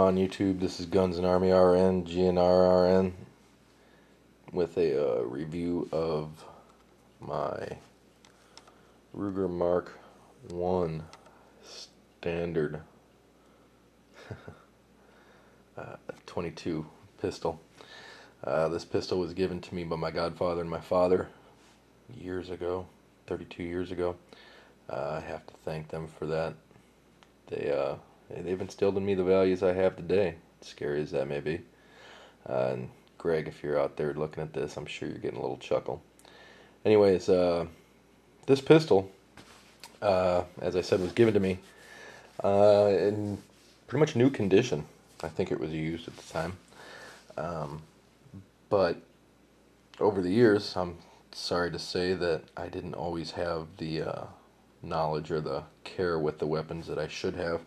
on YouTube. This is GUNSnARMYRN, GNRRN, with a review of my Ruger Mark 1 standard 22 pistol. This pistol was given to me by my godfather and my father years ago, 32 years ago. I have to thank them for that. They've instilled in me the values I have today, as scary as that may be. And Greg, if you're out there looking at this, I'm sure you're getting a little chuckle. Anyways, this pistol, as I said, was given to me in pretty much new condition. I think it was used at the time. But over the years, I'm sorry to say that I didn't always have the knowledge or the care with the weapons that I should have,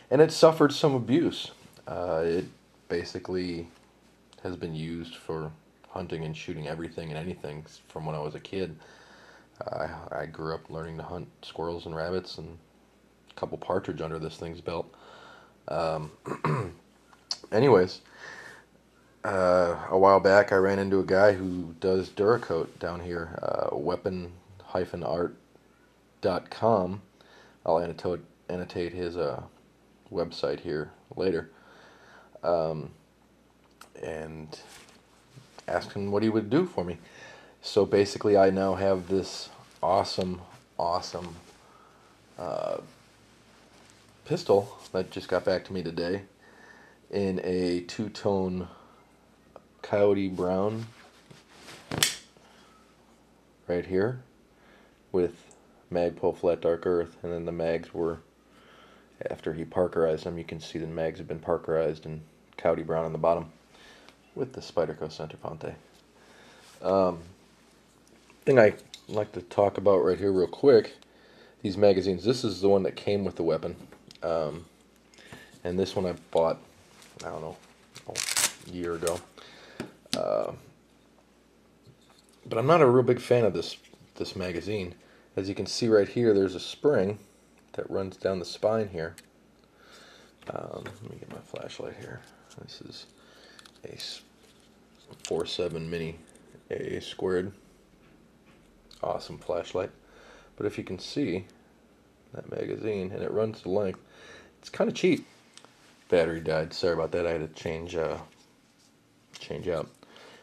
and it suffered some abuse. It basically has been used for hunting and shooting everything and anything from when I was a kid. I grew up learning to hunt squirrels and rabbits and a couple partridge under this thing's belt. Anyways, a while back I ran into a guy who does Duracoat down here, weapon-art.com. I'll annotate his website here later, and asked him what he would do for me. So basically I now have this awesome pistol that just got back to me today in a two-tone coyote brown right here with Magpul flat dark earth, and then the mags were, after he parkerized them, you can see the mags have been parkerized in coyote brown on the bottom with the Spyderco center fonte. Thing I like to talk about right here real quick, these magazines. This is the one that came with the weapon, and this one I bought, I don't know, a year ago. But I'm not a real big fan of this magazine. As you can see right here, there's a spring that runs down the spine here. Let me get my flashlight here. This is a 4.7 mini AA squared. Awesome flashlight. But if you can see that magazine, and it runs the length, it's kind of cheap. Battery died. Sorry about that. I had to change out.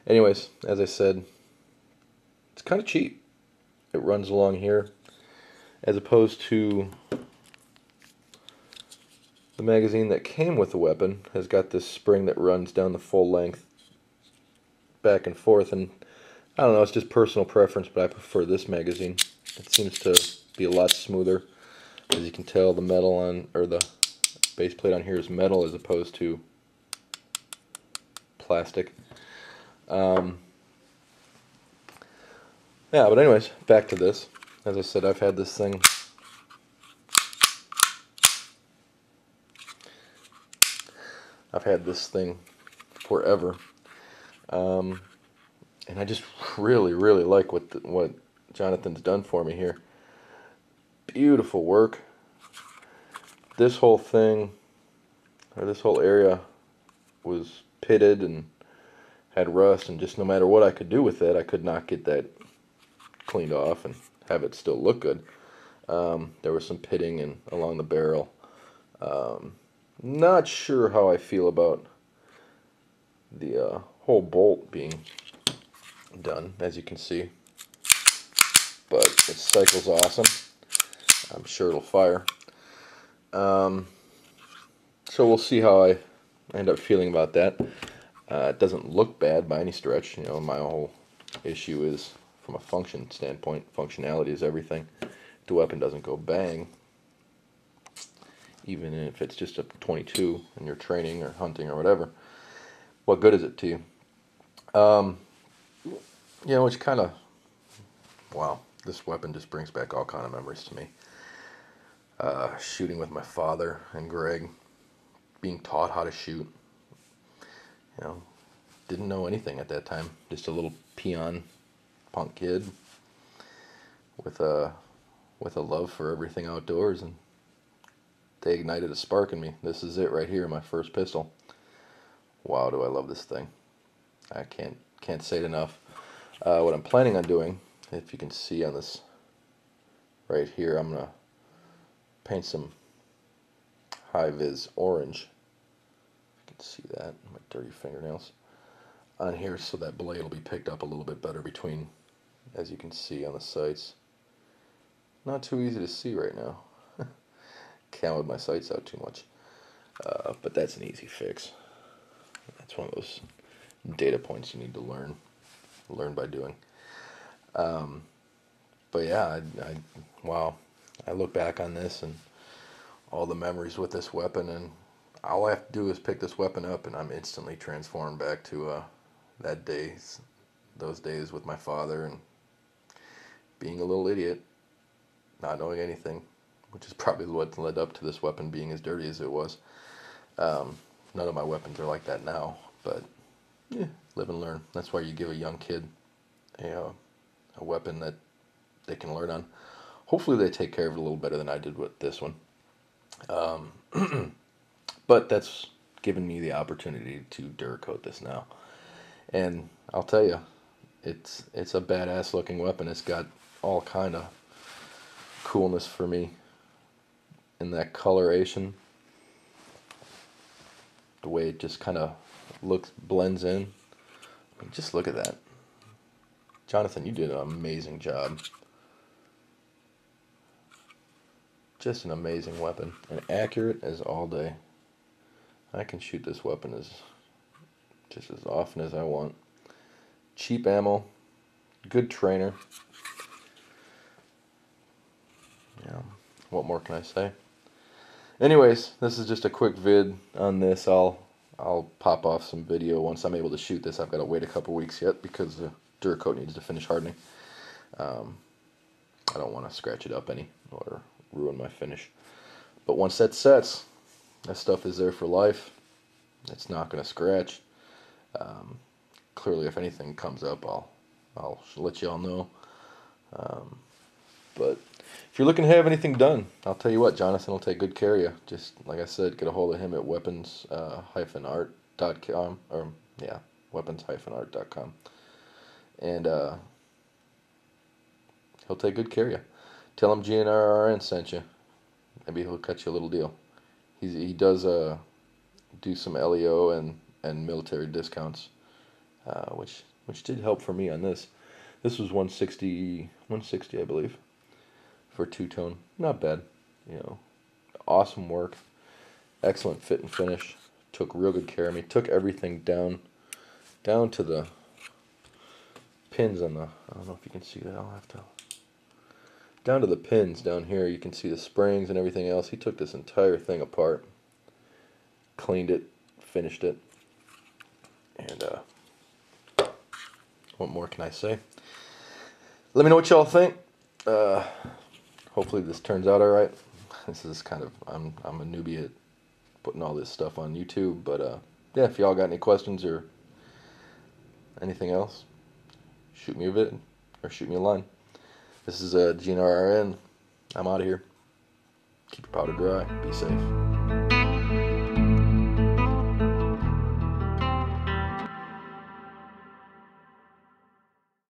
Anyways, as I said, it's kind of cheap. It runs along here, as opposed to the magazine that came with the weapon has got this spring that runs down the full length, back and forth, and I don't know, it's just personal preference, but I prefer this magazine. It seems to be a lot smoother. As you can tell, the metal on, or the base plate on here is metal as opposed to plastic. Yeah, but anyways, back to this. As I said, I've had this thing forever, and I just really like what Jonathan's done for me here. Beautiful work. This whole thing, or this whole area, was pitted and had rust, and just no matter what I could do with it, I could not get that cleaned off and have it still look good. There was some pitting along the barrel. Not sure how I feel about the whole bolt being done, as you can see, but it cycles awesome. I'm sure it'll fire. So we'll see how I end up feeling about that. It doesn't look bad by any stretch. You know, my whole issue is, from a function standpoint, functionality is everything. If the weapon doesn't go bang, even if it's just a 22 and you're training or hunting or whatever, what good is it to you? You know, it's kind of, wow, this weapon just brings back all kind of memories to me. Shooting with my father and Greg, being taught how to shoot. You know, didn't know anything at that time, just a little peon punk kid with a love for everything outdoors, and they ignited a spark in me. This is it right here, my first pistol. Wow, do I love this thing. I can't say it enough. What I'm planning on doing, if you can see on this right here, I'm going to paint some high-vis orange. You can see that, my dirty fingernails, on here, so that blade will be picked up a little bit better between, as you can see on the sights. Not too easy to see right now. Camoed my sights out too much. But that's an easy fix. That's one of those data points you need to learn by doing. But yeah, wow. I look back on this and all the memories with this weapon, and all I have to do is pick this weapon up and I'm instantly transformed back to those days with my father and being a little idiot, not knowing anything, which is probably what led up to this weapon being as dirty as it was. None of my weapons are like that now, but yeah, live and learn. That's why you give a young kid a weapon that they can learn on. Hopefully they take care of it a little better than I did with this one. But that's given me the opportunity to Duracoat this now. And I'll tell you, it's a badass looking weapon. It's got all kind of coolness for me in that coloration. The way it just kind of blends in. I mean, just look at that. Jonathan, you did an amazing job. Just an amazing weapon. And accurate as all day. I can shoot this weapon just as often as I want. Cheap ammo. Good trainer. Yeah. What more can I say? Anyways, this is just a quick vid on this. I'll pop off some video once I'm able to shoot this. I've got to wait a couple weeks yet because the Duracoat needs to finish hardening. I don't want to scratch it up any or ruin my finish. But once that sets, that stuff is there for life. It's not going to scratch. Clearly, if anything comes up, I'll let y'all know. But if you're looking to have anything done, I'll tell you what, Jonathan will take good care of you. Just like I said, get a hold of him at weapons-art.com, or yeah, weapons-art.com, and he'll take good care of you. Tell him GUNSnARMYRN sent you. Maybe he'll cut you a little deal. He does do some LEO and military discounts, which did help for me on this. This was $160, I believe, for two-tone. Not bad, you know. Awesome work, excellent fit and finish. Took real good care of me. Took everything down to the pins on the. I don't know if you can see that. I'll have to. Down to the pins down here. You can see the springs and everything else. He took this entire thing apart, cleaned it, finished it, and what more can I say? Let me know what y'all think. Hopefully this turns out all right. This is kind of, I'm a newbie at putting all this stuff on YouTube, but yeah, if y'all got any questions or anything else, shoot me a vid or shoot me a line. This is GUNSnARMYRN. I'm out of here. Keep your powder dry. Be safe.